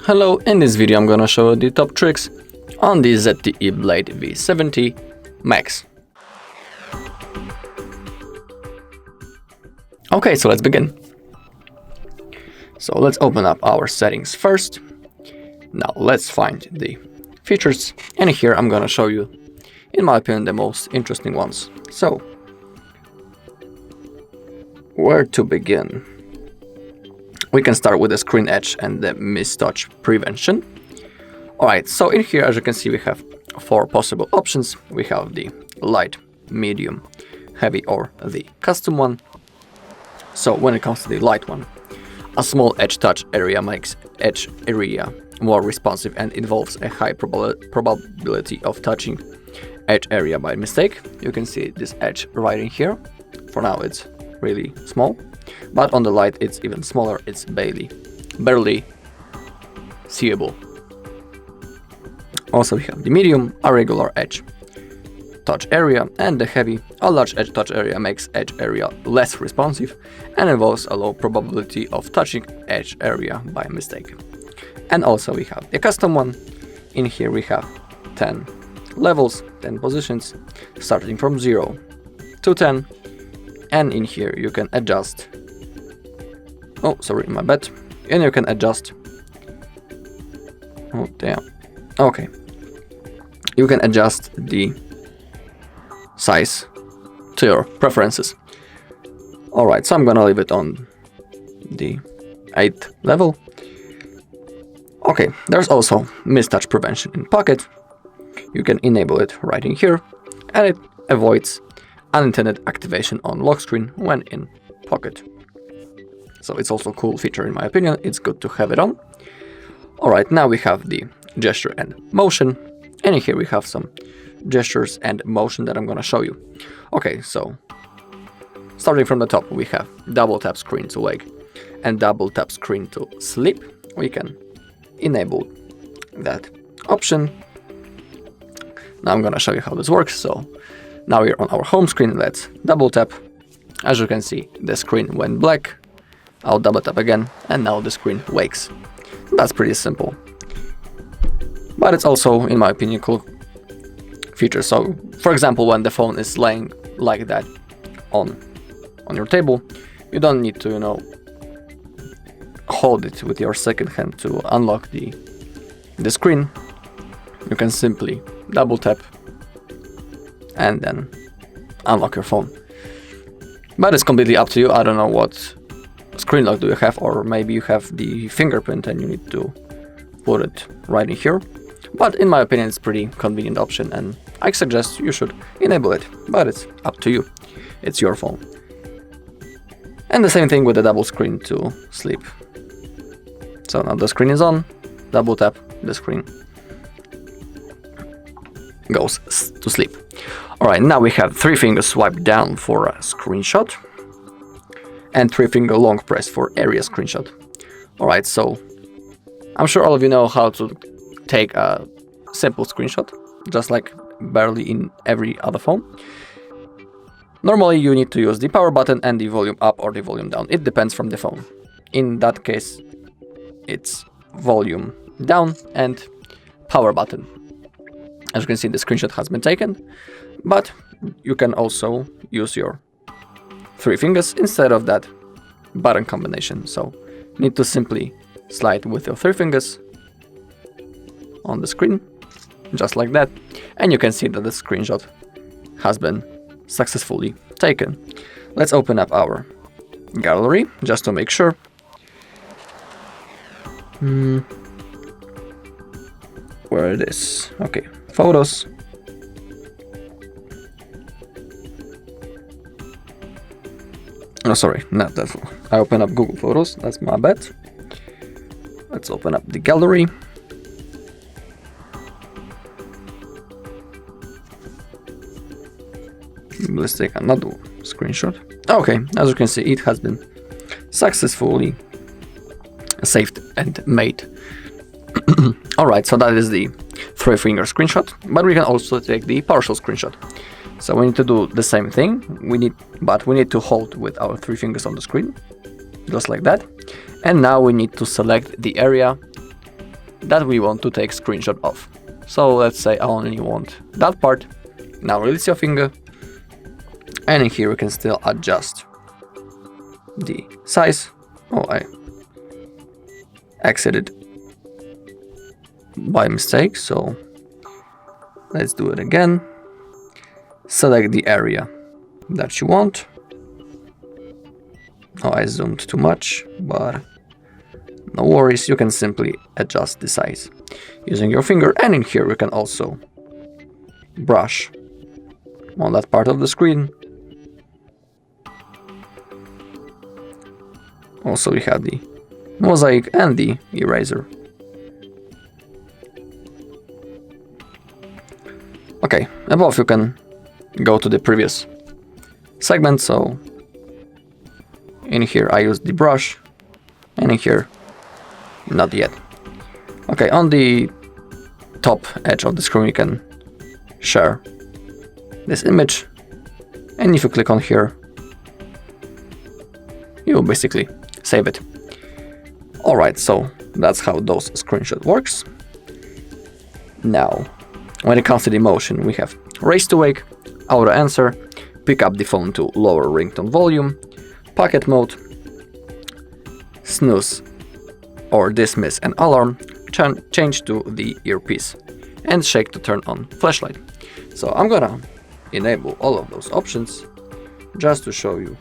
Hello, in this video I'm gonna show you the top tricks on the ZTE Blade V70 Max. Okay, so let's begin. So let's open up our settings first. Now let's find the features, and here I'm gonna show you, in my opinion, the most interesting ones. So, where to begin? We can start with the screen edge and the mistouch prevention. Alright, so in here, as you can see, we have 4 possible options. We have the light, medium, heavy, or the custom one. So when it comes to the light one, a small edge touch area makes edge area more responsive and involves a high probability of touching edge area by mistake. You can see this edge right in here. For now it's really small, but on the light it's even smaller. It's barely seeable. Also we have the medium, a regular edge touch area, and the heavy, a large edge touch area makes edge area less responsive and involves a low probability of touching edge area by mistake. And also we have the custom one. In here we have 10 levels, 10 positions, starting from 0 to 10. And in here you can adjust, oh sorry, my bad, and you can adjust, oh damn, okay, you can adjust the size to your preferences. Alright, so I'm gonna leave it on the 8th level. Okay, there's also mistouch prevention in pocket. You can enable it right in here, and it avoids unintended activation on lock screen when in pocket. So it's also a cool feature in my opinion. It's good to have it on. Alright, now we have the gesture and motion, and here we have some gestures and motion that I'm gonna show you. Okay, so starting from the top, we have double tap screen to wake and double tap screen to sleep. We can enable that option. Now I'm gonna show you how this works. So now we're on our home screen. Let's double tap. As you can see, the screen went black. I'll double tap again, and now the screen wakes. That's pretty simple, but it's also, in my opinion, cool feature. So for example, when the phone is laying like that on your table, you don't need to, hold it with your second hand to unlock the screen. You can simply double tap and then unlock your phone. But it's completely up to you. I don't know what screen lock do you have, or maybe you have the fingerprint and you need to put it right in here. But in my opinion, it's a pretty convenient option, and I suggest you should enable it, but it's up to you. It's your phone. And the same thing with the double screen to sleep. So now the screen is on, double tap, the screen goes to sleep. Alright, now we have 3 finger swipe down for a screenshot and 3 finger long press for area screenshot. Alright, so I'm sure all of you know how to take a simple screenshot, just like barely in every other phone. Normally you need to use the power button and the volume up or the volume down. It depends from the phone. In that case, it's volume down and power button. As you can see, the screenshot has been taken, but you can also use your 3 fingers instead of that button combination. So you need to simply slide with your 3 fingers on the screen, just like that, and you can see that the screenshot has been successfully taken. Let's open up our gallery just to make sure. Where it is? Okay, photos. Oh, sorry, not that one. I open up Google Photos, that's my bad. Let's open up the gallery. Let's take another screenshot. Okay, as you can see, it has been successfully saved and made. Alright, so that is the 3 finger screenshot, but we can also take the partial screenshot. So we need to do the same thing. We need to hold with our 3 fingers on the screen, just like that. And now we need to select the area that we want to take screenshot of. So let's say I only want that part. Now release your finger, and in here we can still adjust the size. Oh, I exited by mistake, so let's do it again. Select the area that you want. Oh, I zoomed too much, but no worries, you can simply adjust the size using your finger, and in here we can also brush on that part of the screen. Also we have the mosaic and the eraser. Okay, above you can go to the previous segment, so in here I use the brush, and in here not yet. Okay, on the top edge of the screen you can share this image, and if you click on here you will basically save it. Alright, so that's how those screenshot works. Now, when it comes to the motion, we have raise to wake, auto answer, pick up the phone to lower ringtone volume, pocket mode, snooze or dismiss an alarm, change to the earpiece, and shake to turn on flashlight. So I'm gonna enable all of those options just to show you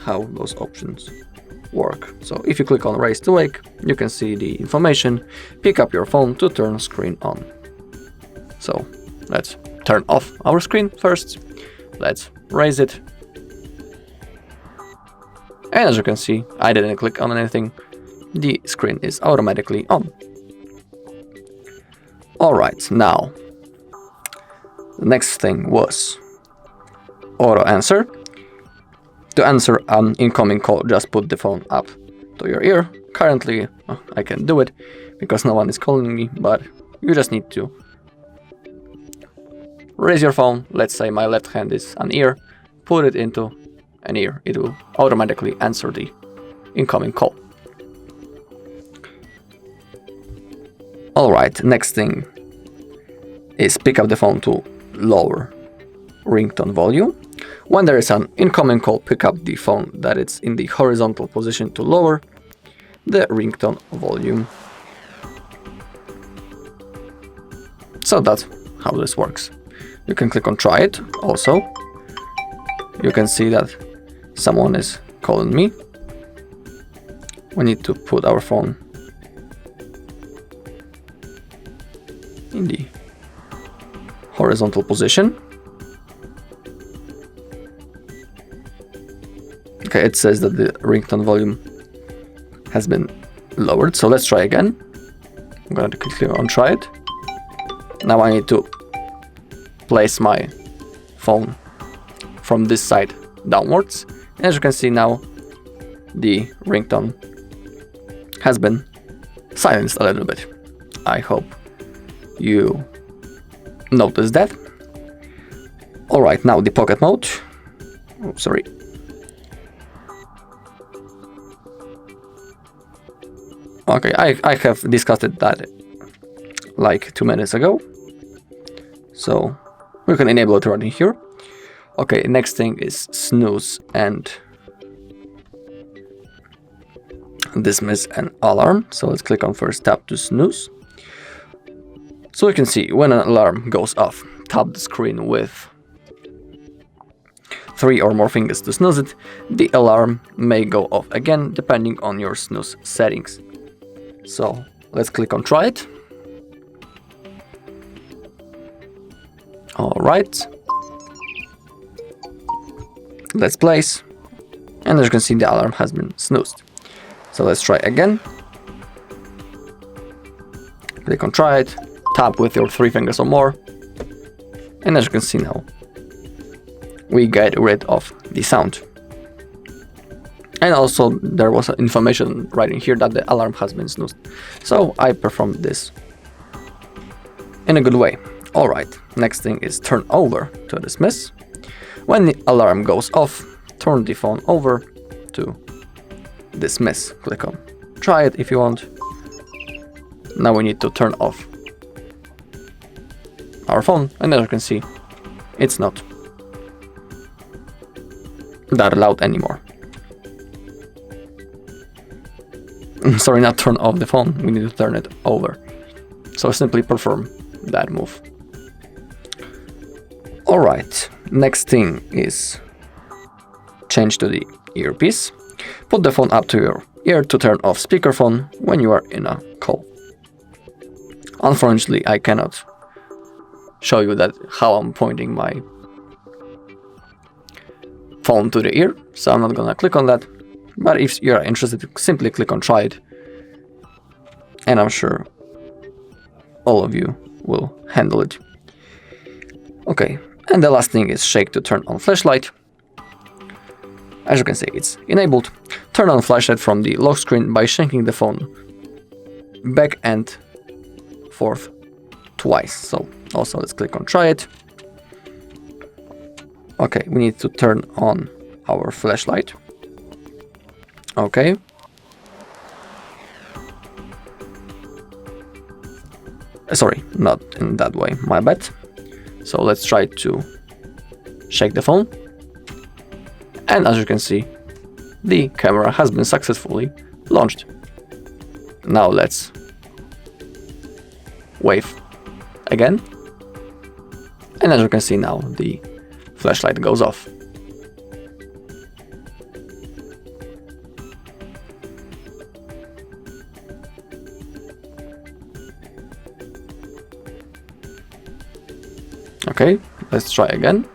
how those options work. So if you click on raise to wake, you can see the information, pick up your phone to turn screen on. So let's turn off our screen first, let's raise it, and as you can see, I didn't click on anything, the screen is automatically on. Alright, now the next thing was auto answer. To answer an incoming call, just put the phone up to your ear. Currently, I can do it because no one is calling me, but you just need to raise your phone. Let's say my left hand is an ear, put it into an ear. It will automatically answer the incoming call. Alright, next thing is pick up the phone to lower ringtone volume. When there is an incoming call, pick up the phone that it's in the horizontal position to lower the ringtone volume. So that's how this works. You can click on try it also. You can see that someone is calling me. We need to put our phone in the horizontal position. Okay, it says that the ringtone volume has been lowered, so let's try again. I'm going to click on try it. Now I need to place my phone from this side downwards. And as you can see now, the ringtone has been silenced a little bit. I hope you noticed that. Alright, now the pocket mode. Oh, sorry. Okay, I have discussed that like 2 minutes ago, so we can enable it right in here. Okay, next thing is snooze and dismiss an alarm. So let's click on first tap to snooze. So you can see when an alarm goes off, tap the screen with 3 or more fingers to snooze it. The alarm may go off again depending on your snooze settings. So let's click on try it. Alright. Let's place. And as you can see, the alarm has been snoozed. So let's try again. Click on try it. Tap with your 3 fingers or more. And as you can see now, we get rid of the sound. And also there was information right in here that the alarm has been snoozed. So I performed this in a good way. Alright, next thing is turn over to dismiss. When the alarm goes off, turn the phone over to dismiss. Click on try it if you want. Now we need to turn off our phone, and as you can see, it's not that loud anymore. Sorry, not turn off the phone, we need to turn it over. So simply perform that move. Alright, next thing is change to the earpiece. Put the phone up to your ear to turn off speakerphone when you are in a call. Unfortunately, I cannot show you that how I'm pointing my phone to the ear, so I'm not gonna click on that. But if you're interested, simply click on try it, and I'm sure all of you will handle it. Okay, and the last thing is shake to turn on flashlight. As you can see, it's enabled. Turn on flashlight from the lock screen by shaking the phone back and forth twice. So also let's click on try it. Okay, we need to turn on our flashlight. Okay. Sorry, not in that way, my bad. So let's try to shake the phone. And as you can see, the camera has been successfully launched. Now let's wave again. And as you can see now, the flashlight goes off. Okay, let's try again.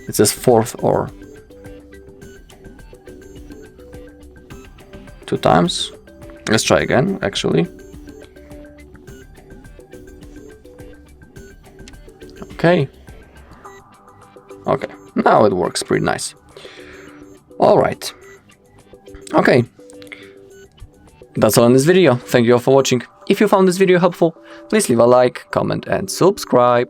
It says fourth or 2 times. Let's try again, actually. Okay. Okay, now it works pretty nice. Alright. Okay. That's all in this video. Thank you all for watching. If you found this video helpful, please leave a like, comment and subscribe.